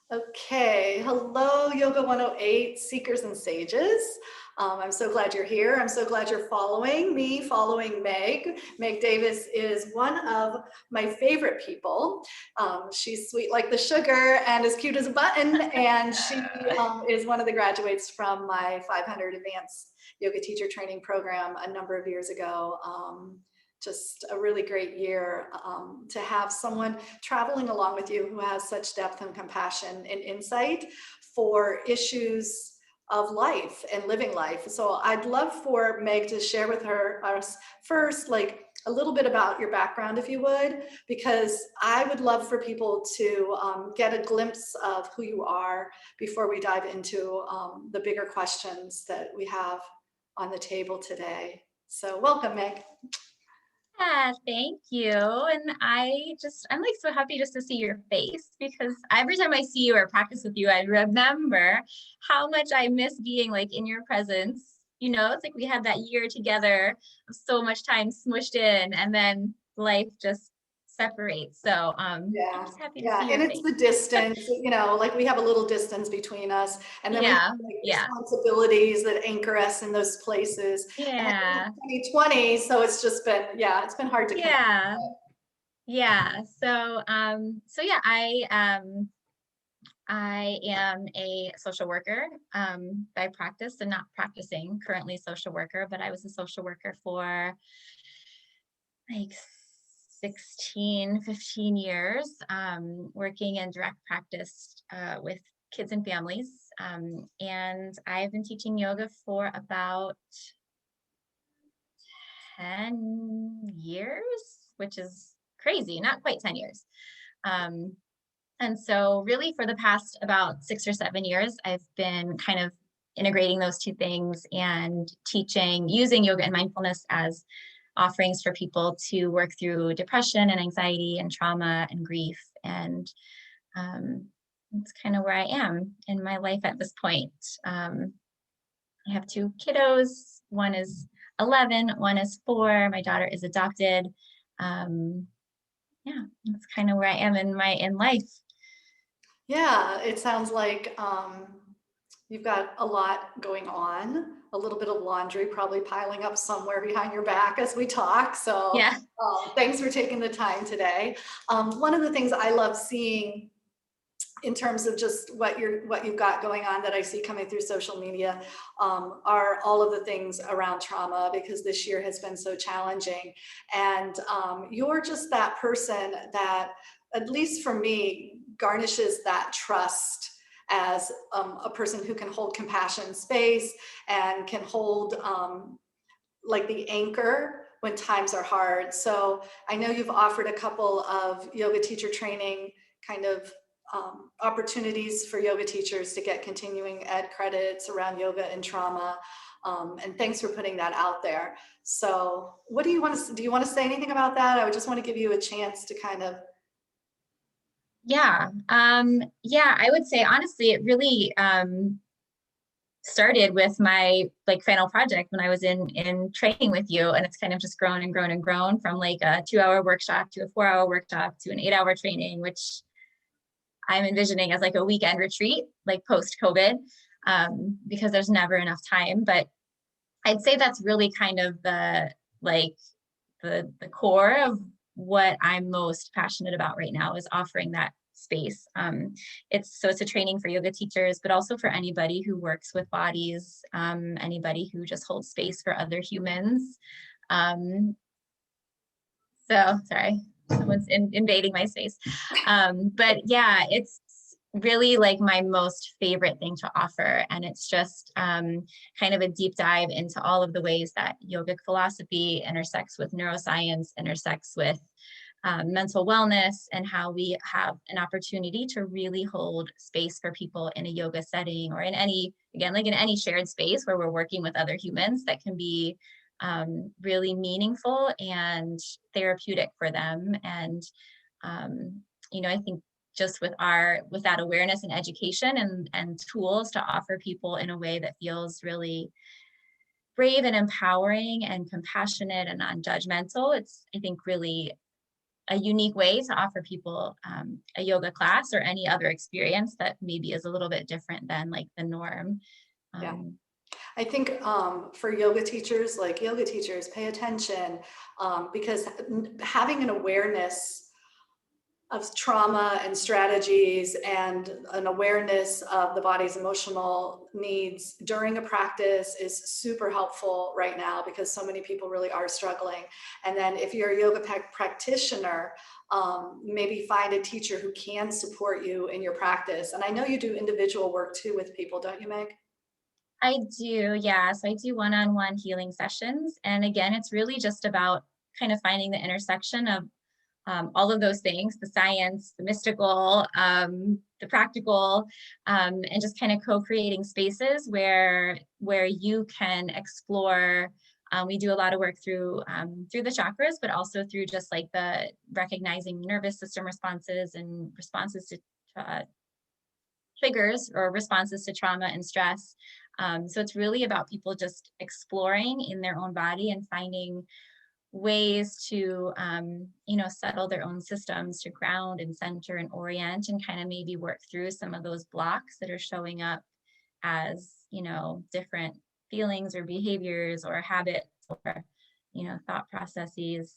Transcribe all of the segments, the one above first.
Okay, hello, Yoga 108 seekers and sages. I'm so glad you're here. I'm so glad you're following me, following Meg. Meg Davis is one of my favorite people. She's sweet like the sugar and as cute as a button. And she is one of the graduates from my 500 advanced yoga teacher training program a number of years ago. Just a really great year to have someone traveling along with you who has such depth and compassion and insight for issues of life and living life. So I'd love for Meg to share with us first, like a little bit about your background, if you would, because I would love for people to get a glimpse of who you are before we dive into the bigger questions that we have on the table today. So welcome, Meg. Yeah, thank you. And I'm like so happy just to see your face because every time I see you or practice with you, I remember how much I miss being like in your presence. It's like we had that year together of so much time smushed in and then life just separates. So I'm Yeah, just happy to yeah, see and your it's face. the distance, like we have a little distance between us, and then we have Yeah, like yeah, responsibilities that anchor us in those places. And yeah, it's 2020, so it's just been, yeah, it's been hard to connect. yeah, yeah. So yeah, I am a social worker by practice and not practicing currently social worker, but I was a social worker for like 16, 15 years, working in direct practice with kids and families. And I've been teaching yoga for about 10 years, which is crazy, not quite 10 years. Um, And so really for the past about 6 or 7 years, I've been kind of integrating those two things and teaching, using yoga and mindfulness as offerings for people to work through depression and anxiety and trauma and grief. And that's kind of where I am in my life at this point. I have two kiddos. One is 11, one is 4. My daughter is adopted. Um, yeah, that's kind of where I am in life. Yeah, it sounds like you've got a lot going on, a little bit of laundry probably piling up somewhere behind your back as we talk. So Yeah. thanks for taking the time today. One of the things I love seeing in terms of just what you've got going on that I see coming through social media are all of the things around trauma, because this year has been so challenging. And you're just that person that, at least for me, garnishes that trust as a person who can hold compassion space and can hold like the anchor when times are hard. So I know you've offered a couple of yoga teacher training kind of opportunities for yoga teachers to get continuing ed credits around yoga and trauma. And thanks for putting that out there. So what do you want to, say anything about that? I would just want to give you a chance to kind of. Yeah. Yeah, I would say honestly, it really started with my like final project when I was in training with you. And it's kind of just grown and grown and grown from like a 2-hour workshop to a 4-hour workshop to an 8-hour training, which I'm envisioning as like a weekend retreat, like post-COVID, because there's never enough time. But I'd say that's really kind of like the core of what I'm most passionate about right now is offering that space. It's a training for yoga teachers, but also for anybody who works with bodies, anybody who just holds space for other humans. So sorry, someone's invading my space. But yeah, it's really like my most favorite thing to offer. And it's just kind of a deep dive into all of the ways that yogic philosophy intersects with neuroscience, intersects with mental wellness, and how we have an opportunity to really hold space for people in a yoga setting or in any, again, like in any shared space where we're working with other humans that can be really meaningful and therapeutic for them. And, I think just with that awareness and education and tools to offer people in a way that feels really brave and empowering and compassionate and non-judgmental, it's, I think, really a unique way to offer people a yoga class or any other experience that maybe is a little bit different than like the norm. Yeah. I think for yoga teachers, pay attention because having an awareness of trauma and strategies and an awareness of the body's emotional needs during a practice is super helpful right now because so many people really are struggling. And then if you're a yoga practitioner, maybe find a teacher who can support you in your practice. And I know you do individual work too with people, don't you, Meg? I do, yeah. So I do one-on-one healing sessions. And again, it's really just about kind of finding the intersection of all of those things, the science, the mystical, the practical, and just kind of co-creating spaces where you can explore. We do a lot of work through the chakras, but also through just like the recognizing nervous system responses and responses to triggers or responses to trauma and stress. So it's really about people just exploring in their own body and finding ways to, settle their own systems, to ground and center and orient and kind of maybe work through some of those blocks that are showing up as, different feelings or behaviors or habits or, thought processes.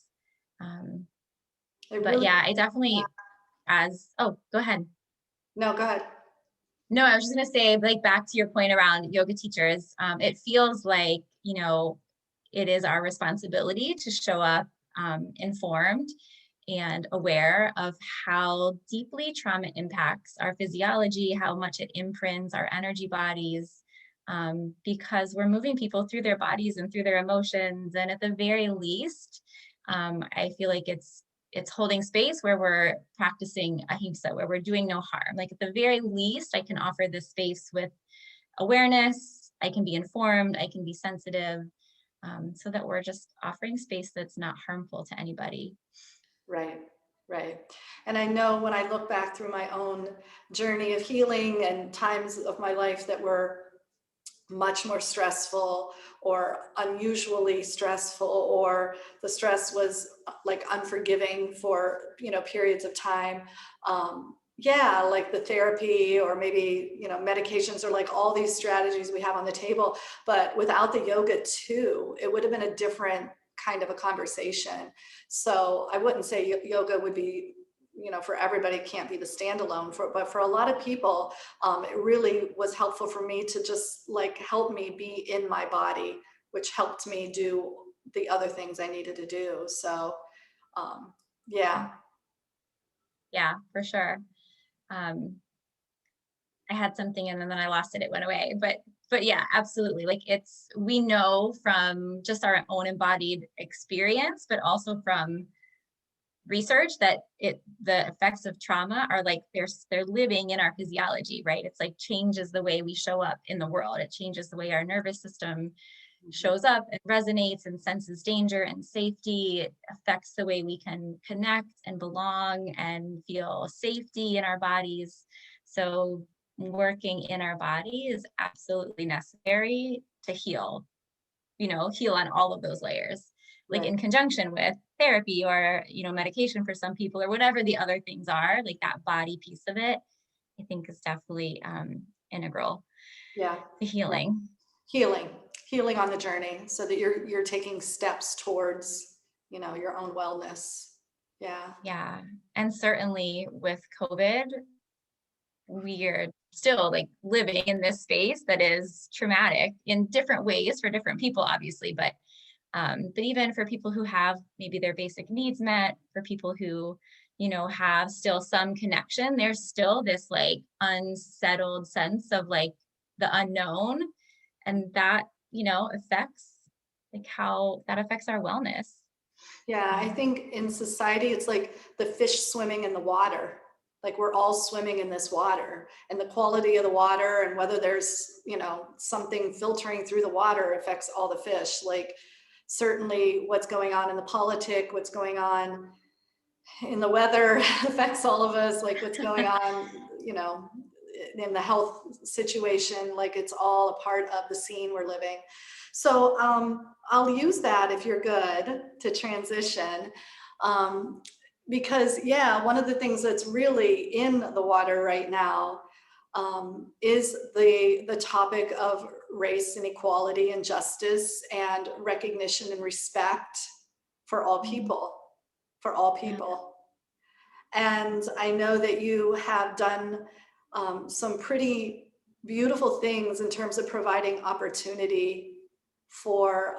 But yeah, I definitely go ahead. No, go ahead. No, I was just going to say, like, back to your point around yoga teachers, it feels like, it is our responsibility to show up informed and aware of how deeply trauma impacts our physiology, how much it imprints our energy bodies, because we're moving people through their bodies and through their emotions. And at the very least, I feel like it's holding space where we're practicing ahimsa, where we're doing no harm. Like at the very least, I can offer this space with awareness, I can be informed, I can be sensitive, so that we're just offering space that's not harmful to anybody. Right. And I know when I look back through my own journey of healing and times of my life that were much more stressful or unusually stressful, or the stress was like unforgiving for, periods of time. Like the therapy or maybe, medications or like all these strategies we have on the table, but without the yoga too, it would have been a different kind of a conversation. So I wouldn't say yoga would be, for everybody, can't be the standalone but for a lot of people, it really was helpful for me to just like help me be in my body, which helped me do the other things I needed to do. So, yeah. Yeah, for sure. I had something and then I lost it. It went away. But yeah, absolutely. Like we know from just our own embodied experience, but also from research that the effects of trauma are like they're living in our physiology, right? It's like changes the way we show up in the world. It changes the way our nervous system shows up and resonates and senses danger and safety. It affects the way we can connect and belong and feel safety in our bodies. So working in our body is absolutely necessary to heal on all of those layers, like in conjunction with therapy or, medication for some people or whatever the other things are, like that body piece of it, I think is definitely integral to healing. Healing on the journey so that you're taking steps towards, your own wellness. Yeah. And certainly with COVID, we are still like living in this space that is traumatic in different ways for different people, obviously, but even for people who have maybe their basic needs met, for people who, have still some connection, there's still this like unsettled sense of like the unknown, and that, affects like how that affects our wellness. Yeah, I think in society, it's like the fish swimming in the water. Like we're all swimming in this water, and the quality of the water and whether there's, something filtering through the water affects all the fish. Like certainly what's going on in the politic, what's going on in the weather affects all of us, like what's going on, in the health situation, like it's all a part of the scene we're living. So I'll use that if you're good to transition. Because yeah, one of the things that's really in the water right now is the topic of race and equality and justice and recognition and respect for all people, for all people. And I know that you have done some pretty beautiful things in terms of providing opportunity for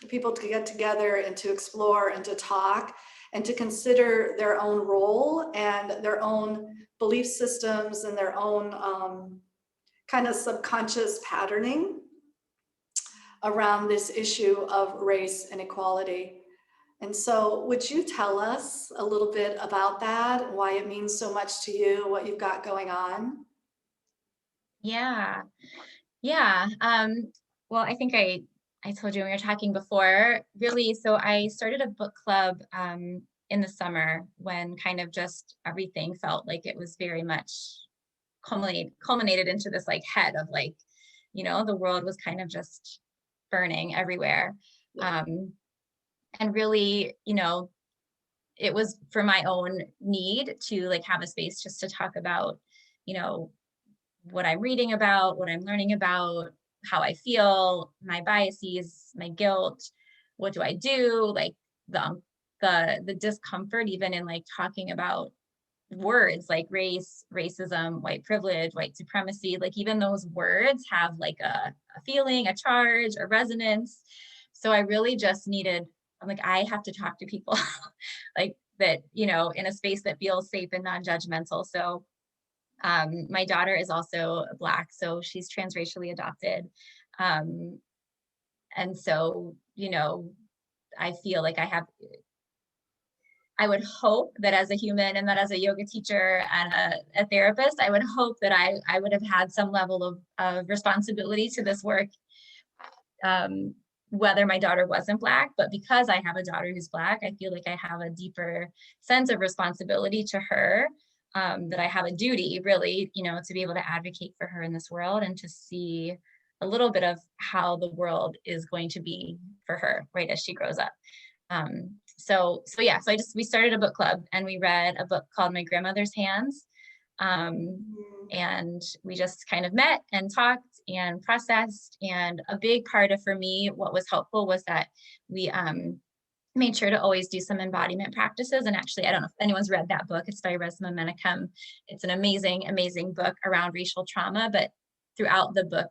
people to get together and to explore and to talk and to consider their own role and their own belief systems and their own kind of subconscious patterning around this issue of race and equality. And so would you tell us a little bit about that, why it means so much to you, what you've got going on? Yeah. Yeah. Well, I think I told you when we were talking before, really, so I started a book club in the summer when kind of just everything felt like it was very much culminated into this like head of like, the world was kind of just burning everywhere. And really, it was for my own need to like have a space just to talk about, what I'm reading about, what I'm learning about, how I feel, my biases, my guilt, what do I do? Like the discomfort even in like talking about words like race, racism, white privilege, white supremacy, like even those words have like a feeling, a charge, a resonance. So I really just needed, I'm like, I have to talk to people like that, in a space that feels safe and non-judgmental. So my daughter is also Black, so she's transracially adopted. And so, I feel like I would hope that as a human and that as a yoga teacher and a therapist, I would hope that I would have had some level of responsibility to this work, whether my daughter wasn't Black, but because I have a daughter who's Black, I feel like I have a deeper sense of responsibility to her, that I have a duty really, to be able to advocate for her in this world and to see a little bit of how the world is going to be for her, right, as she grows up. So we started a book club and we read a book called My Grandmother's Hands. And we just kind of met and talked and processed. And a big part of, for me, what was helpful was that we made sure to always do some embodiment practices. And actually, I don't know if anyone's read that book. It's by Resmaa Menaken. It's an amazing, amazing book around racial trauma, but throughout the book,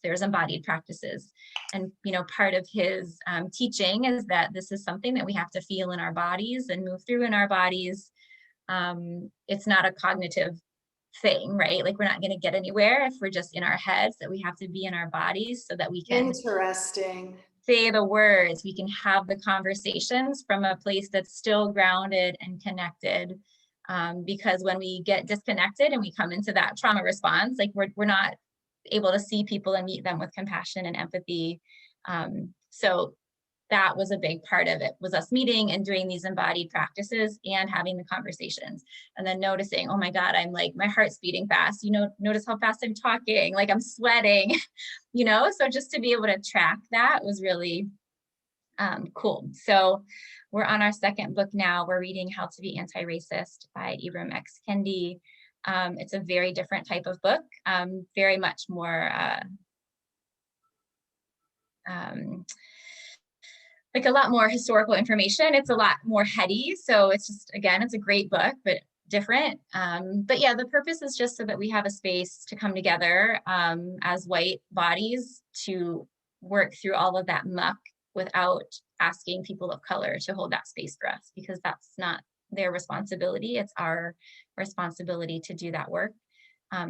there's embodied practices. And, part of his teaching is that this is something that we have to feel in our bodies and move through in our bodies. It's not a cognitive thing, right? Like we're not going to get anywhere if we're just in our heads, that we have to be in our bodies so that we can say the words, we can have the conversations from a place that's still grounded and connected. Because when we get disconnected and we come into that trauma response, like we're not able to see people and meet them with compassion and empathy. So that was a big part of it, was us meeting and doing these embodied practices and having the conversations, and then noticing, oh my God, I'm like, my heart's beating fast, notice how fast I'm talking, like I'm sweating, so just to be able to track that was really cool. So we're on our second book now. We're reading How to Be Anti-Racist by Ibram X Kendi. It's a very different type of book, very much more like a lot more historical information. It's a lot more heady. So it's just, again, it's a great book, but different. But yeah, the purpose is just so that we have a space to come together as white bodies to work through all of that muck without asking people of color to hold that space for us, because that's not their responsibility. It's our responsibility to do that work,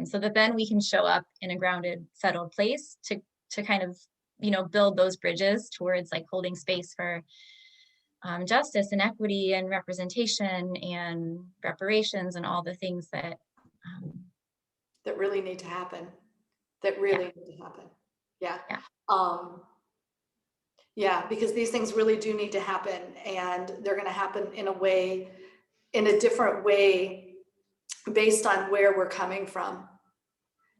so that then we can show up in a grounded, settled place to kind of, build those bridges towards like holding space for justice and equity and representation and reparations and all the things that really need to happen. Need to happen. Yeah. Yeah, because these things really do need to happen, and they're going to happen in a different way based on where we're coming from.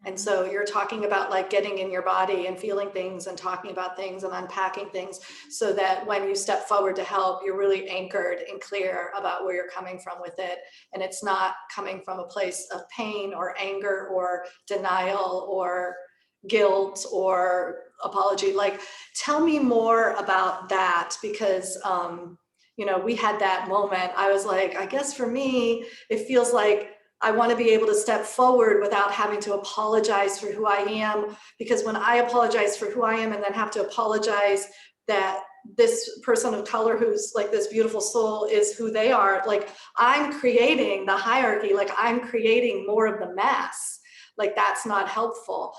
And so you're talking about like getting in your body and feeling things and talking about things and unpacking things so that when you step forward to help, you're really anchored and clear about where you're coming from with it. And it's not coming from a place of pain or anger or denial or guilt or apology. Like, tell me more about that, because you know, we had that moment. I was like, I guess for me, it feels like I want to be able to step forward without having to apologize for who I am. Because when I apologize for who I am and then have to apologize that this person of color who's like this beautiful soul is who they are, like I'm creating the hierarchy, like I'm creating more of the mess. Like that's not helpful.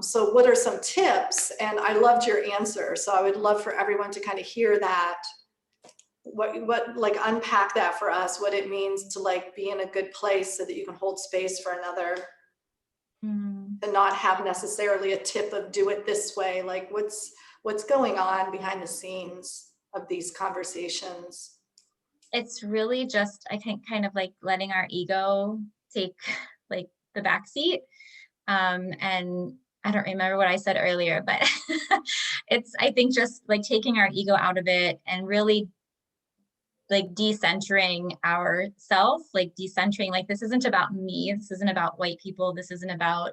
So what are some tips? And I loved your answer. So I would love for everyone to kind of hear that. What like unpack that for us, what it means to like be in a good place so that you can hold space for another, and not have necessarily a tip of do it this way. Like what's going on behind the scenes of these conversations? It's really just, I think, kind of like letting our ego take like the back seat. And I don't remember what I said earlier, but it's, I think just like taking our ego out of it and really like decentering ourself, like decentering, like this isn't about me, this isn't about white people, this isn't about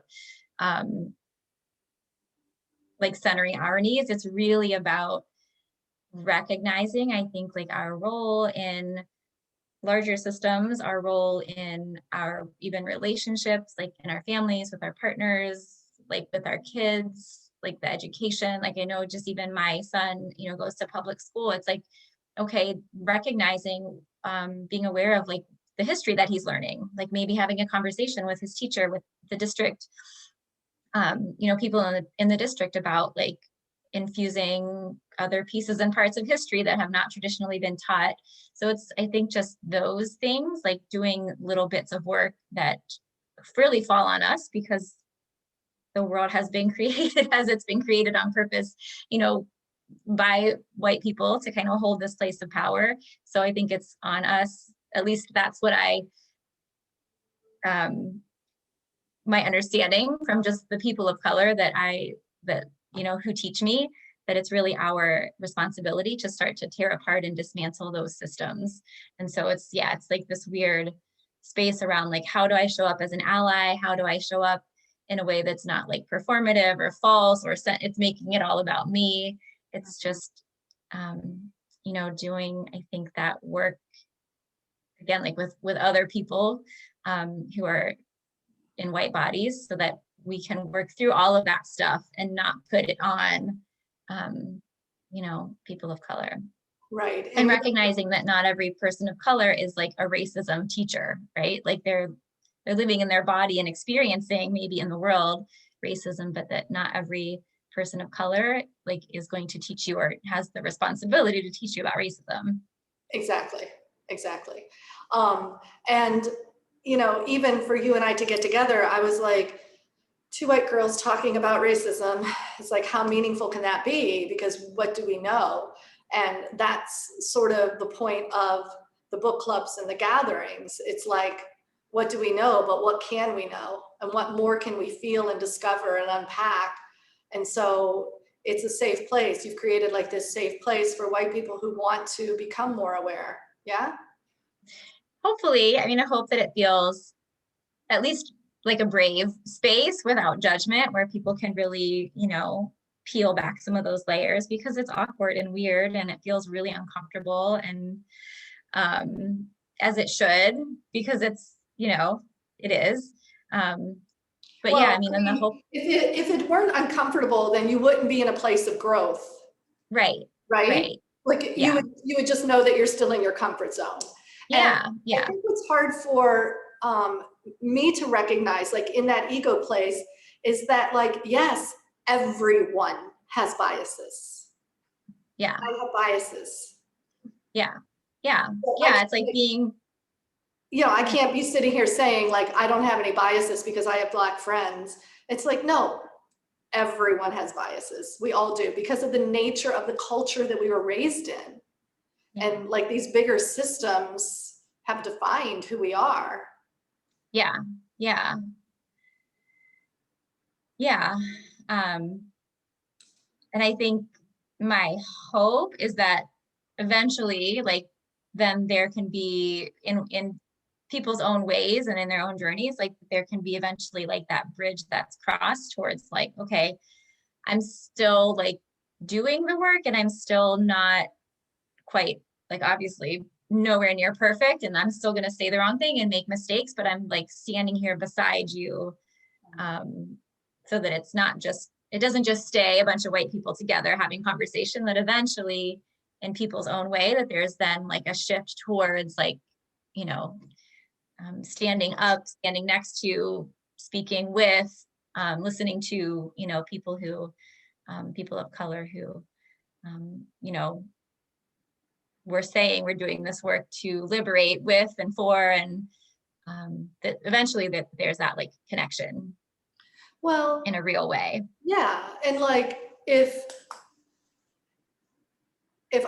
like centering our needs. It's really about recognizing, I think, like our role in larger systems, our role in our even relationships, like in our families, with our partners, like with our kids, like the education. Like I know just even my son, you know, goes to public school. It's like, okay, recognizing, being aware of like the history that he's learning, like maybe having a conversation with his teacher, with the district, you know, people in the district about like infusing other pieces and parts of history that have not traditionally been taught. So it's, I think, just those things, like doing little bits of work that really fall on us because the world has been created as it's been created on purpose, you know, by white people to kind of hold this place of power. So I think it's on us, at least that's what my understanding from just the people of color that you know, who teach me, that it's really our responsibility to start to tear apart and dismantle those systems. And so it's, yeah, it's like this weird space around like, how do I show up as an ally? How do I show up in a way that's not like performative or false, or it's making it all about me? It's just, you know, doing, I think, that work again, like with other people who are in white bodies, so that we can work through all of that stuff and not put it on, you know, people of color. Right. And recognizing that not every person of color is like a racism teacher, right? Like they're living in their body and experiencing maybe in the world racism, but that not every person of color like is going to teach you or has the responsibility to teach you about racism. Exactly. And you know, even for you and I to get together, I was like, two white girls talking about racism. It's like, how meaningful can that be? Because what do we know? And that's sort of the point of the book clubs and the gatherings. It's like, what do we know, but what can we know? And what more can we feel and discover and unpack? And so it's a safe place. You've created like this safe place for white people who want to become more aware. Yeah? Hopefully, I mean, I hope that it feels at least like a brave space without judgment, where people can really, you know, peel back some of those layers, because it's awkward and weird and it feels really uncomfortable, and as it should, because it's, you know, it is. But Well, yeah, I mean, and the hope. If it weren't uncomfortable, then you wouldn't be in a place of growth. Right. Right? Right. Like Yeah. you would just know that you're still in your comfort zone. Yeah. And Yeah. I think what's hard for me to recognize, like in that ego place, is that like, yes, everyone has biases. Yeah. I have biases. Yeah. Yeah. So Yeah. It's like being, you know, I can't be sitting here saying like, I don't have any biases because I have Black friends. It's like, no, everyone has biases. We all do, because of the nature of the culture that we were raised in. yeah. And like these bigger systems have defined who we are. Yeah. Yeah. Yeah. And I think my hope is that eventually, like, then there can be in people's own ways and in their own journeys, like there can be eventually like that bridge that's crossed towards like, okay, I'm still like doing the work and I'm still not quite, like, obviously nowhere near perfect, and I'm still going to say the wrong thing and make mistakes, but I'm like standing here beside you, so that it's not just, it doesn't just stay a bunch of white people together having conversation, that eventually in people's own way, that there's then like a shift towards like, you know, standing up, standing next to, speaking with, listening to, you know, people who, people of color who, you know, we're saying we're doing this work to liberate with and for, and that eventually that there's that like connection Well, in a real way. yeah. And like, if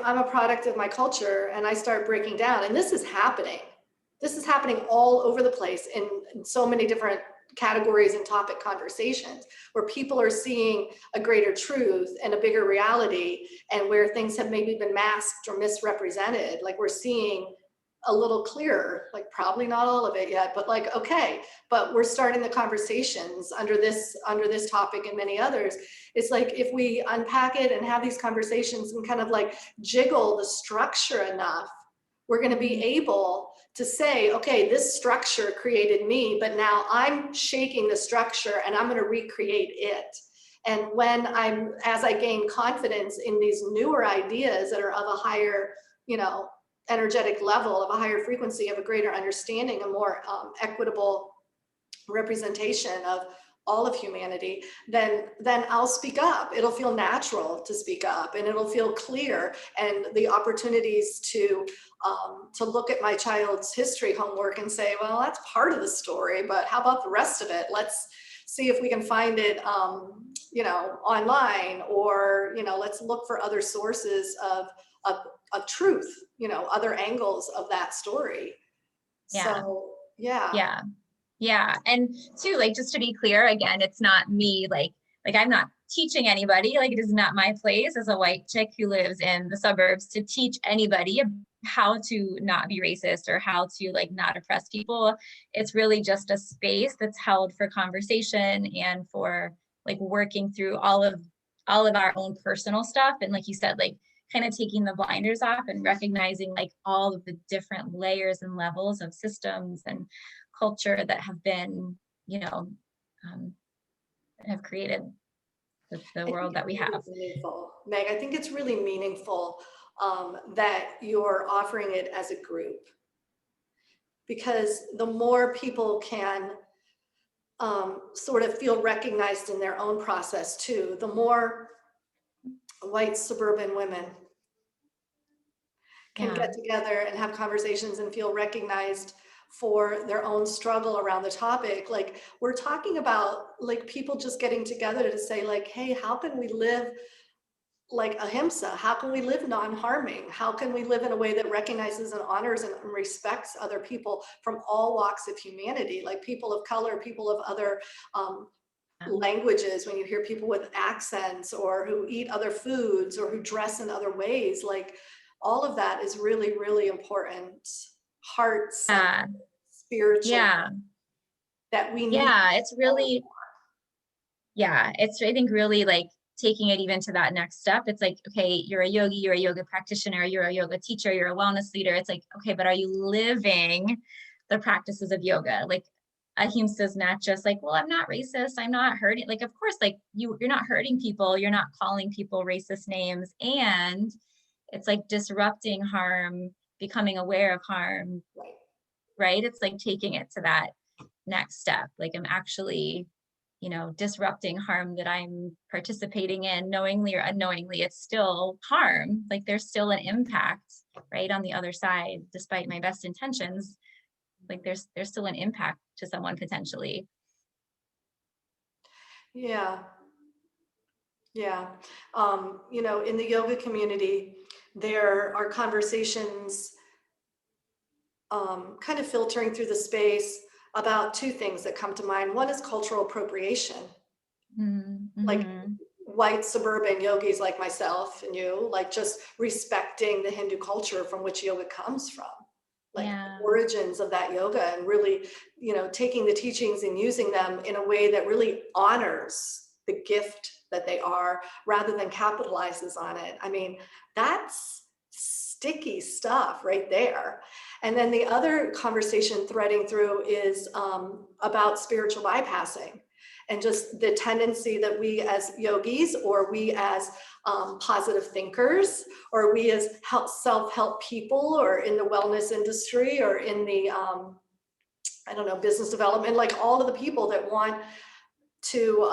I'm a product of my culture and I start breaking down, and this is happening all over the place in so many different categories and topic conversations, where people are seeing a greater truth and a bigger reality, and where things have maybe been masked or misrepresented, like we're seeing a little clearer, like probably not all of it yet, but like, okay, but we're starting the conversations under this topic and many others. It's like, if we unpack it and have these conversations and kind of like jiggle the structure enough, we're going to be able to say, okay, this structure created me, but now I'm shaking the structure and I'm going to recreate it. And as I gain confidence in these newer ideas that are of a higher, you know, energetic level, of a higher frequency, of a greater understanding, a more equitable representation of all of humanity, then I'll speak up. It'll feel natural to speak up, and it'll feel clear. And the opportunities to look at my child's history homework and say, well, that's part of the story, but how about the rest of it? Let's see if we can find it, you know, online, or, you know, let's look for other sources of truth, you know, other angles of that story. Yeah. So, yeah. Yeah. Yeah. And too, like, just to be clear, again, it's not me, like I'm not teaching anybody, like it is not my place as a white chick who lives in the suburbs to teach anybody how to not be racist or how to like not oppress people. It's really just a space that's held for conversation and for like working through all of our own personal stuff. And like you said, like kind of taking the blinders off and recognizing like all of the different layers and levels of systems and culture that have been, you know, have created the world that we have. Meaningful, Meg. I think it's really meaningful that you're offering it as a group, because the more people can sort of feel recognized in their own process too, the more white suburban women can Yeah. get together and have conversations and feel recognized for their own struggle around the topic. Like, we're talking about like people just getting together to say like, hey, how can we live like ahimsa? How can we live non-harming? How can we live in a way that recognizes and honors and respects other people from all walks of humanity, like people of color, people of other languages, when you hear people with accents or who eat other foods or who dress in other ways, like all of that is really, really important. Hearts, spiritual, Yeah. that we need. Yeah. It's really, yeah, it's, I think, really like taking it even to that next step. It's like, okay, you're a yogi, you're a yoga practitioner, you're a yoga teacher, you're a wellness leader. It's like, okay, but are you living the practices of yoga? Like, ahimsa is not just like, well, I'm not racist, I'm not hurting. Like, of course, like you're not hurting people, you're not calling people racist names. And it's like disrupting harm, becoming aware of harm, right? It's like taking it to that next step. Like, I'm actually, you know, disrupting harm that I'm participating in, knowingly or unknowingly. It's still harm. Like, there's still an impact, right, on the other side, despite my best intentions. Like, there's still an impact to someone potentially. Yeah. Yeah. You know, in the yoga community, there are conversations kind of filtering through the space about two things that come to mind. One is cultural appropriation. like Mm-hmm. white suburban yogis like myself and you, like just respecting the Hindu culture from which yoga comes from, like Yeah. origins of that yoga, and really, taking the teachings and using them in a way that really honors the gift that they are rather than capitalizes on it. I mean, that's sticky stuff right there. And then the other conversation threading through is about spiritual bypassing, and just the tendency that we as yogis, or we as positive thinkers, or we as self-help people, or in the wellness industry, or in the, I don't know, business development, like all of the people that want to,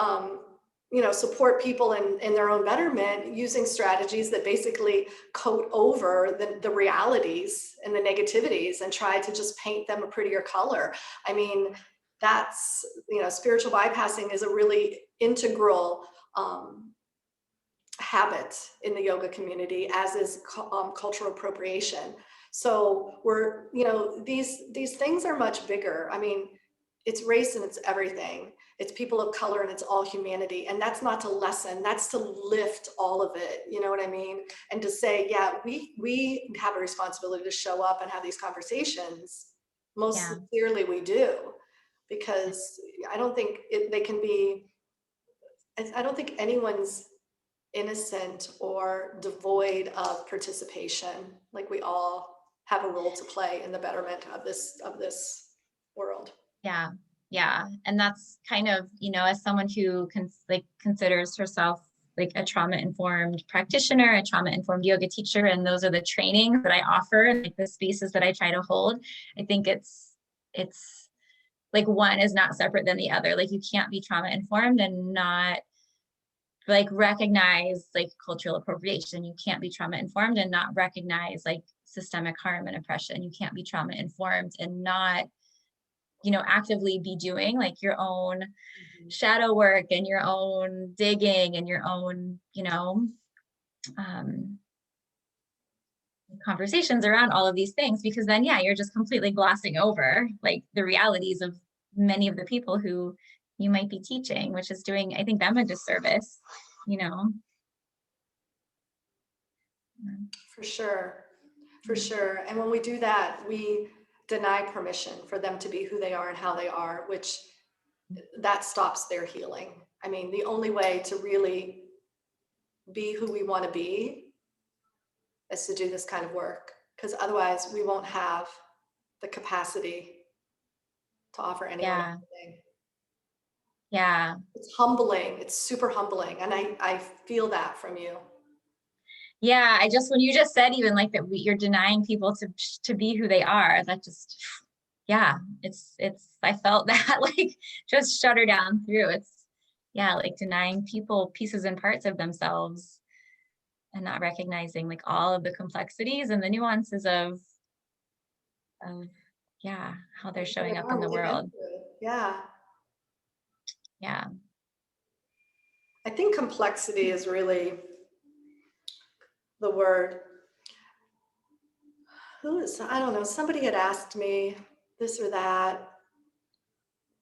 support people in their own betterment, using strategies that basically coat over the realities and the negativities and try to just paint them a prettier color. I mean, that's, spiritual bypassing is a really integral habit in the yoga community, as is cultural appropriation. So we're, these things are much bigger. I mean, it's race and it's everything. It's people of color and it's all humanity. And that's not to lessen, that's to lift all of it. You know what I mean? And to say, yeah, we have a responsibility to show up and have these conversations. Most sincerely we do, because I don't think I don't think anyone's innocent or devoid of participation. Like, we all have a role to play in the betterment of this world. Yeah. Yeah. And that's kind of, as someone who considers herself like a trauma-informed practitioner, a trauma-informed yoga teacher, and those are the trainings that I offer, like the spaces that I try to hold. I think it's like one is not separate than the other. Like, you can't be trauma-informed and not like recognize like cultural appropriation. You can't be trauma-informed and not recognize like systemic harm and oppression. You can't be trauma-informed and not actively be doing like your own shadow work and your own digging and your own, conversations around all of these things, because then, you're just completely glossing over like the realities of many of the people who you might be teaching, which is doing, I think, them a disservice, For sure. For sure. And when we do that, we deny permission for them to be who they are and how they are, which that stops their healing. I mean, the only way to really be who we want to be is to do this kind of work, because otherwise we won't have the capacity to offer anyone anything. Yeah. It's humbling. It's super humbling. And I feel that from you. Yeah. When you just said even like that, you're denying people to be who they are, that just, I felt that like just shudder down through. It's like denying people pieces and parts of themselves and not recognizing like all of the complexities and the nuances of how they're showing up in the world. Yeah. Yeah. I think complexity is really the word. I don't know, somebody had asked me this or that,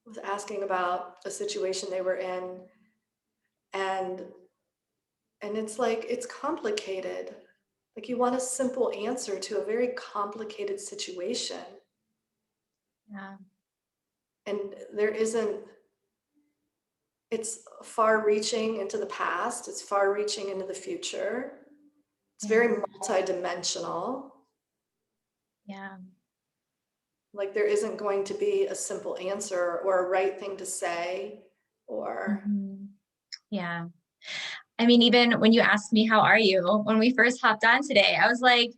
was asking about a situation they were in, and it's like, it's complicated. Like, you want a simple answer to a very complicated situation. Yeah. And there isn't, it's far reaching into the past, it's far reaching into the future. It's very multidimensional. Yeah. Like, there isn't going to be a simple answer or a right thing to say, or yeah. I mean, even when you asked me, how are you? When we first hopped on today, I was like,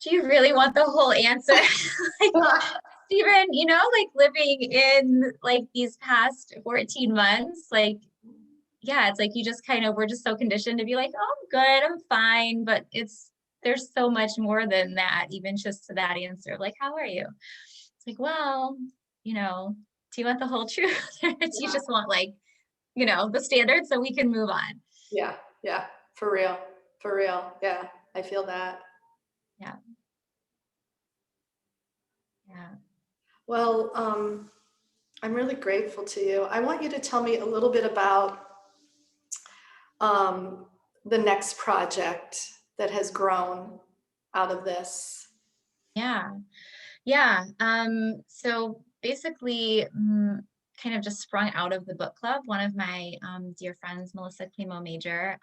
do you really want the whole answer? Like, Stephen, like living in like these past 14 months, like, it's like you just we're just so conditioned to be like, oh, I'm good, I'm fine. But there's so much more than that, even just to that answer, like, how are you? It's like, well, do you want the whole truth? Or do you just want like, the standard so we can move on? Yeah. For real. Yeah. I feel that. Yeah. Well, I'm really grateful to you. I want you to tell me a little bit about the next project that has grown out of this? Yeah. Yeah. So basically, kind of just sprung out of the book club. One of my dear friends, Melissa Climo Major,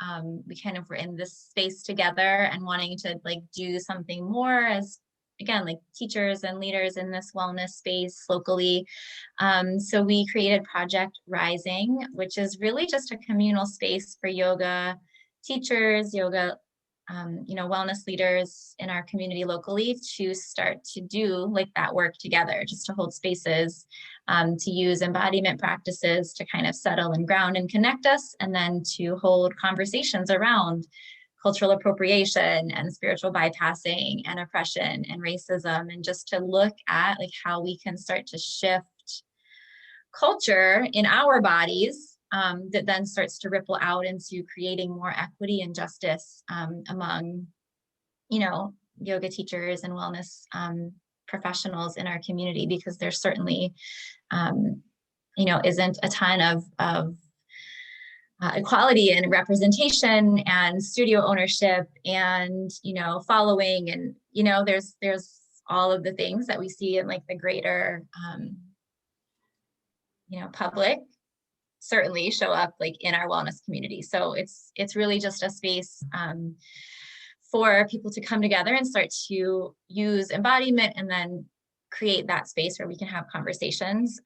we kind of were in this space together and wanting to like do something more as, again, like teachers and leaders in this wellness space locally. So we created Project Rising, which is really just a communal space for yoga teachers, yoga wellness leaders in our community locally to start to do like that work together, just to hold spaces, to use embodiment practices to kind of settle and ground and connect us, and then to hold conversations around cultural appropriation and spiritual bypassing and oppression and racism, and just to look at like how we can start to shift culture in our bodies, that then starts to ripple out into creating more equity and justice among, yoga teachers and wellness professionals in our community, because there's certainly, isn't a ton of equality and representation and studio ownership and, following, and, there's all of the things that we see in like the greater, public certainly show up like in our wellness community. So it's really just a space for people to come together and start to use embodiment and then create that space where we can have conversations.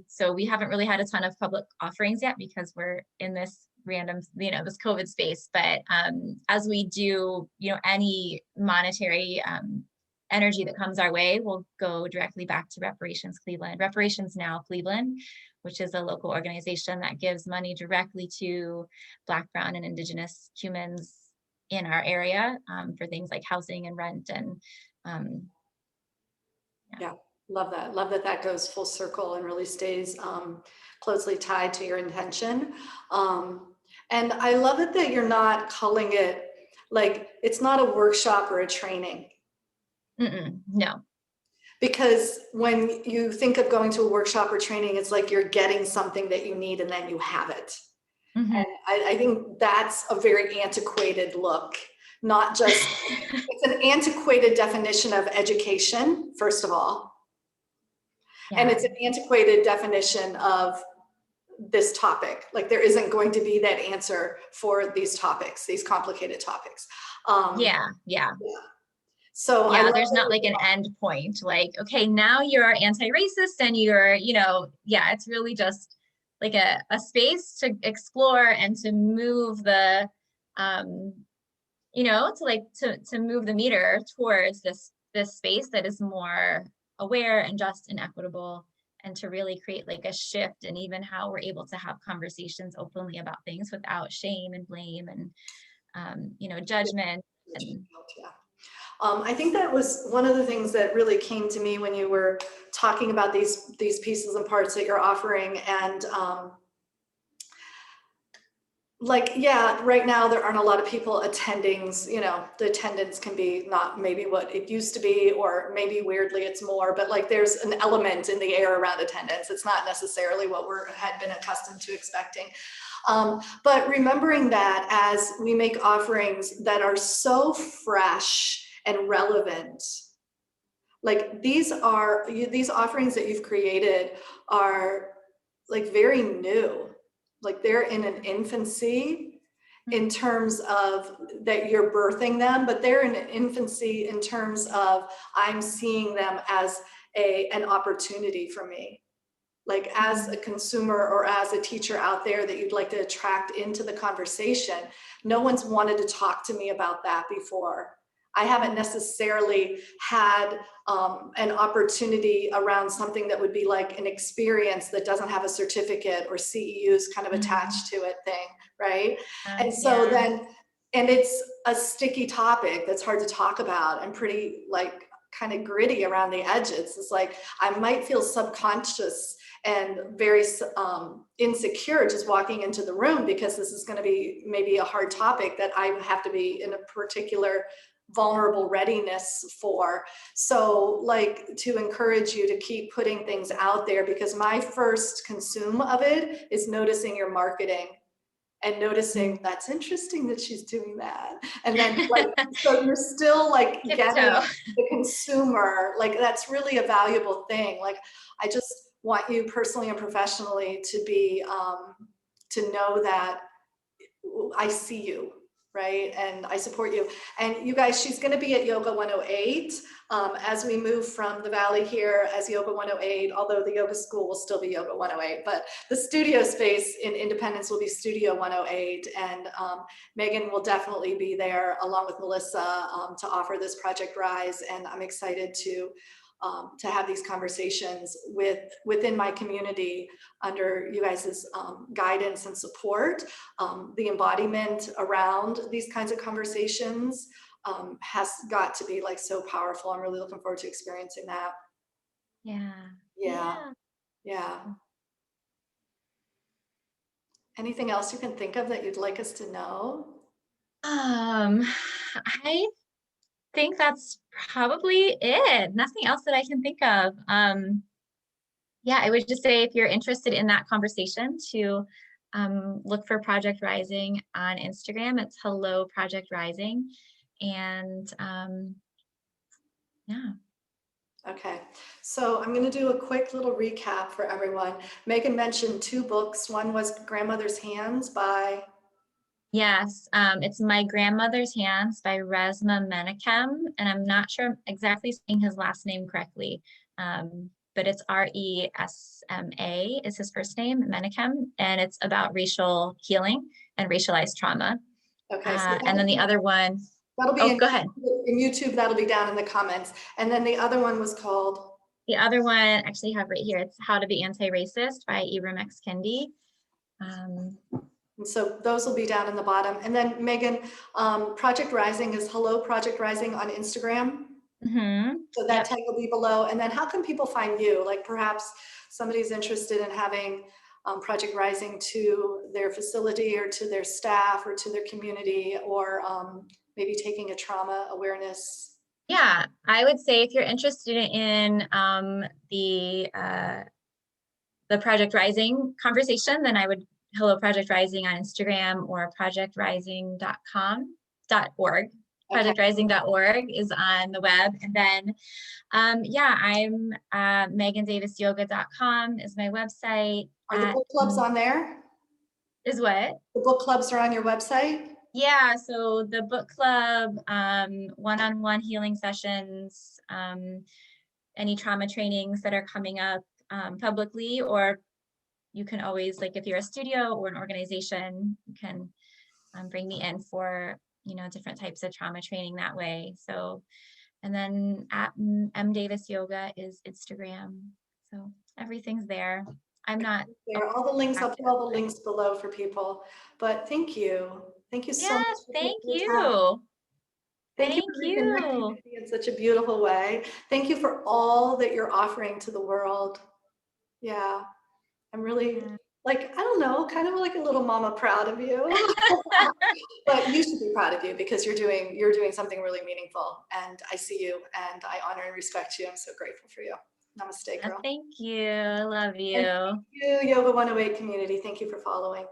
So we haven't really had a ton of public offerings yet because we're in this random, this COVID space, but as we do, any monetary energy that comes our way will go directly back to Reparations Now Cleveland, which is a local organization that gives money directly to Black, Brown, and Indigenous humans in our area for things like housing and rent. And yeah, love that. Love that that goes full circle and really stays closely tied to your intention. And I love it that you're not calling it like, it's not a workshop or a training. No. Because when you think of going to a workshop or training, it's like you're getting something that you need and then you have it. Mm-hmm. And I think that's a very antiquated look, not just, it's an antiquated definition of education, first of all. Yeah. And it's an antiquated definition of this topic. Like there isn't going to be that answer for these topics, these complicated topics. Yeah. So yeah, there's not like an end point, like, okay, now you're anti-racist and you're, it's really just like a space to explore and to move the, to move the meter towards this space that is more aware and just and equitable, and to really create like a shift in even how we're able to have conversations openly about things without shame and blame and, judgment. And I think that was one of the things that really came to me when you were talking about these pieces and parts that you're offering. And right now there aren't a lot of people attending, the attendance can be not maybe what it used to be, or maybe weirdly it's more, but like there's an element in the air around attendance. It's not necessarily what had been accustomed to expecting. But remembering that as we make offerings that are so fresh and relevant, like these offerings that you've created are like very new, like they're in an infancy in terms of that you're birthing them, but they're in an infancy in terms of I'm seeing them as an opportunity for me. Like as a consumer or as a teacher out there that you'd like to attract into the conversation, no one's wanted to talk to me about that before. I haven't necessarily had an opportunity around something that would be like an experience that doesn't have a certificate or CEUs kind of attached to it thing, right? And so then, and it's a sticky topic that's hard to talk about and pretty like kind of gritty around the edges. It's like, I might feel subconscious and very insecure just walking into the room because this is going to be maybe a hard topic that I have to be in a particular vulnerable readiness for. So like to encourage you to keep putting things out there, because my first consume of it is noticing your marketing and noticing that's interesting that she's doing that. And then like, so you're still like getting the consumer, like that's really a valuable thing. Like, I just want you personally and professionally to be, to know that I see you, right? And I support you. And you guys, she's going to be at Yoga 108 as we move from the Valley here as Yoga 108, although the yoga school will still be Yoga 108, but the studio space in Independence will be Studio 108. And Megan will definitely be there along with Melissa to offer this Project Rise. And I'm excited to have these conversations within my community under you guys' guidance and support. The embodiment around these kinds of conversations has got to be like so powerful. I'm really looking forward to experiencing that. Yeah. Anything else you can think of that you'd like us to know? I think that's probably it. Nothing else that I can think of. Yeah, I would just say if you're interested in that conversation to look for Project Rising on Instagram. It's Hello Project Rising. And yeah. Okay, so I'm going to do a quick little recap for everyone. Megan mentioned 2 books. One was Grandmother's Hands by... Yes, it's My Grandmother's Hands by Resmaa Menaken, and I'm not sure I'm exactly saying his last name correctly, but it's R-E-S-M-A is his first name, Menaken, and it's about racial healing and racialized trauma. Okay, so and then the other one, that'll be go ahead. In YouTube, that'll be down in the comments. And then the other one was called? The other one, actually have right here, it's How to Be Anti-Racist by Ibram X Kendi. And so those will be down in the bottom. And then Megan, Project Rising is Hello Project Rising on Instagram. So that tag will be below. And then how can people find you? Like perhaps somebody's interested in having Project Rising to their facility or to their staff or to their community, or maybe taking a trauma awareness. Yeah, I would say if you're interested in the Project Rising conversation, then I would Hello Project Rising on Instagram or projectrising.org. Projectrising.org is on the web. And then, yeah, I'm megandavisyoga.com is my website. Are the book clubs on there? Is what? The book clubs are on your website? Yeah, so the book club, one-on-one healing sessions, any trauma trainings that are coming up publicly, or you can always, like if you're a studio or an organization, you can bring me in for, you know, different types of trauma training that way. So, and then at M Davis Yoga is Instagram. So everything's there. I'm not there. All the links, I'll put all the links below for people. But thank you. Thank you so much. Thank you. Thank you in such a beautiful way. Thank you for all that you're offering to the world. Yeah, I'm really like, I don't know, kind of like a little mama proud of you. But you should be proud of you because you're doing something really meaningful, and I see you and I honor and respect you. I'm so grateful for you. Namaste, girl. Thank you. I love you. And thank you, Yoga 108 community. Thank you for following.